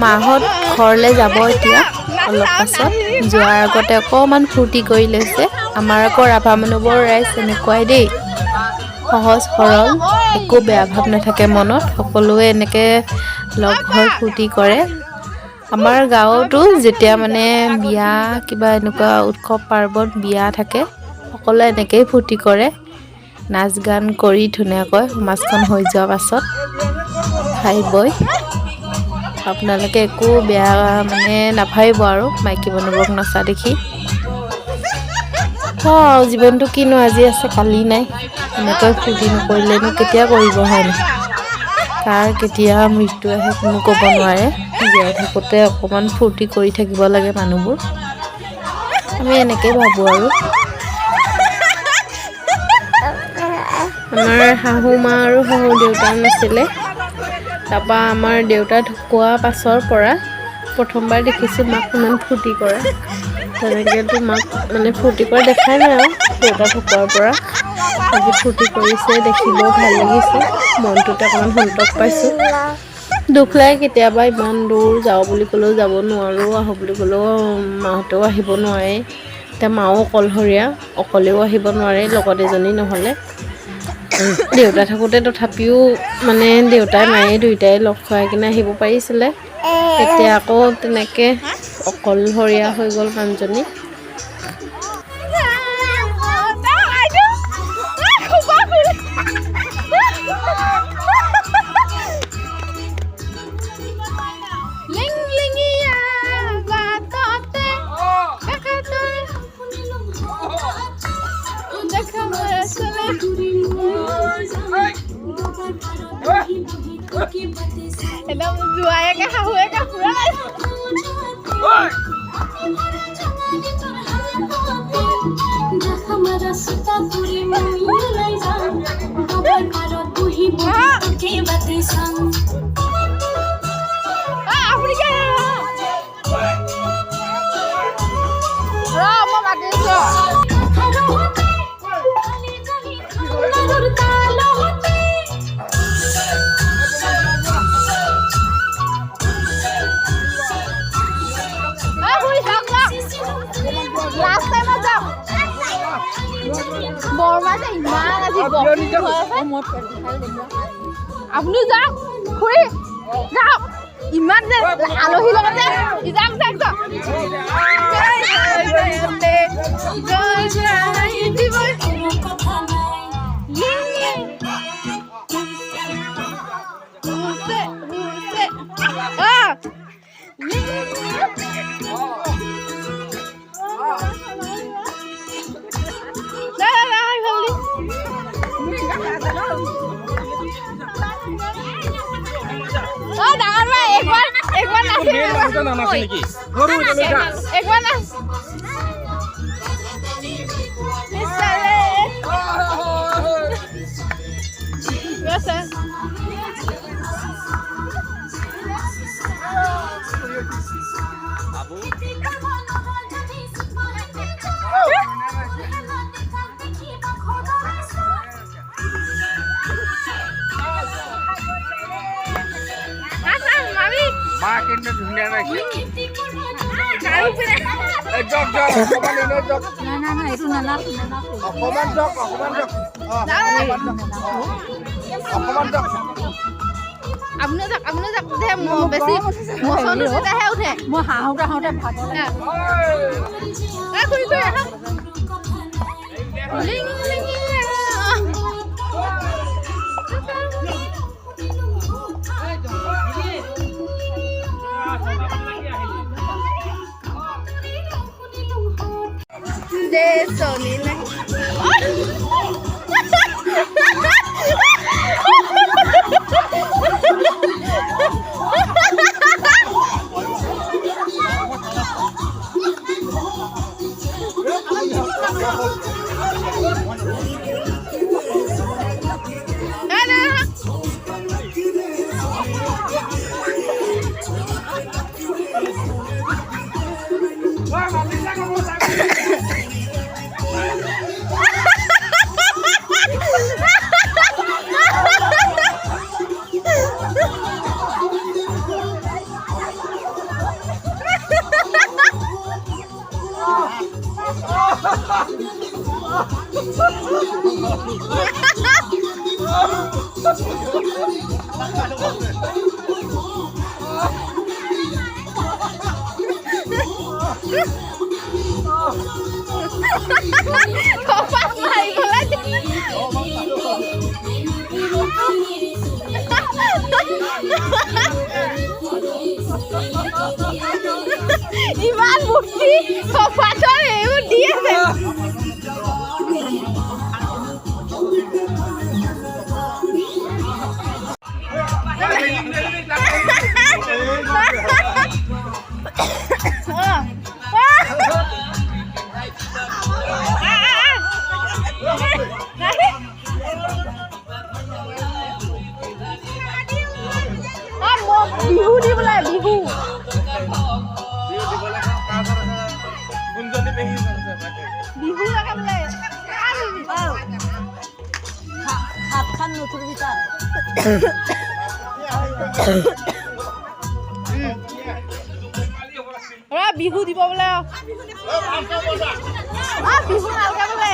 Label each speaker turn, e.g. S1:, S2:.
S1: মাহত ঘৰলৈ যাব এতিয়া অলপ পাছত যোৱাৰ আগতে অকণমান ফূৰ্তি কৰি লৈছে আমাৰ আকৌ ৰাভা মানুহবোৰ ৰাইজ এনেকুৱাই দেই সহজ সৰল একো বেয়া ভাৱ নাথাকে মনত সকলোৱে এনেকৈ লগ হৈ ফূৰ্তি কৰে আমাৰ গাঁৱতো যেতিয়া মানে বিয়া কিবা এনেকুৱা উৎসৱ পাৰ্বণ বিয়া থাকে সকলোৱে এনেকৈয়ে ফূৰ্তি কৰে নাচ গান কৰি ধুনীয়াকৈ সমাজখন হৈ যোৱাৰ পাছত খাই বৈ আপোনালোকে একো বেয়া মানে নাভাবিব আৰু মাইকী মানুহবোৰক নচা দেখি জীৱনটো কিনো আজি আছে কালি নাই এনেকৈ ফূৰ্তি নকৰিলেনো কেতিয়া কৰিব হয় নাই কাৰ কেতিয়া মৃত্যু আহে কোনো ক'ব নোৱাৰে জীয়াই থাকোঁতে অকণমান ফূৰ্তি কৰি থাকিব লাগে মানুহবোৰ আমি এনেকৈ ভাবোঁ আৰু আমাৰ শাহু মা আৰু শাহু দেউতা নাছিলে তাৰপৰা আমাৰ দেউতা ঢুকোৱা পাছৰ পৰা প্ৰথমবাৰ দেখিছোঁ মাক ইমান ফূৰ্তি কৰা তেনেকৈতো মাক মানে ফূৰ্তি কৰা দেখাই নাই আৰু দেউতা ঢুকোৱাৰ পৰা আজি ফূৰ্তি কৰিছে দেখিবও ভাল লাগিছে মনটোতে অকণমান সন্তোষ পাইছোঁ দুখ লাগে কেতিয়াবা ইমান দূৰ যাওঁ বুলি ক'লেও যাব নোৱাৰোঁ আহোঁ বুলি ক'লেও মাহঁতেও আহিব নোৱাৰে এতিয়া মাও অকলশৰীয়া অকলেও আহিব নোৱাৰে লগত এজনী নহ'লে দেউতা থাকোঁতে তথাপিও মানে দেউতাই মায়ে দুয়োটাই লগ খুৱাই কিনে আহিব পাৰিছিলে এতিয়া আকৌ তেনেকৈ অকলশৰীয়া হৈ গ'ল মানুহজনী
S2: একদম জোৱায়েকে শাহুৱেকে ফুৰাই বৰমাছে ইমান আজি আপুনি যাওক খুৰী যাওক ইমান যে আলহী লগতে যাওক যাওক ইমান মুক্তি সফাচৰ এইবোৰ দি আছে বিহু দি বোলে বিহু বিহু লাগে বোলে হাতখন নুঠুবি তাৰ বিহু দিব বোলে বিহু নালগে বোলে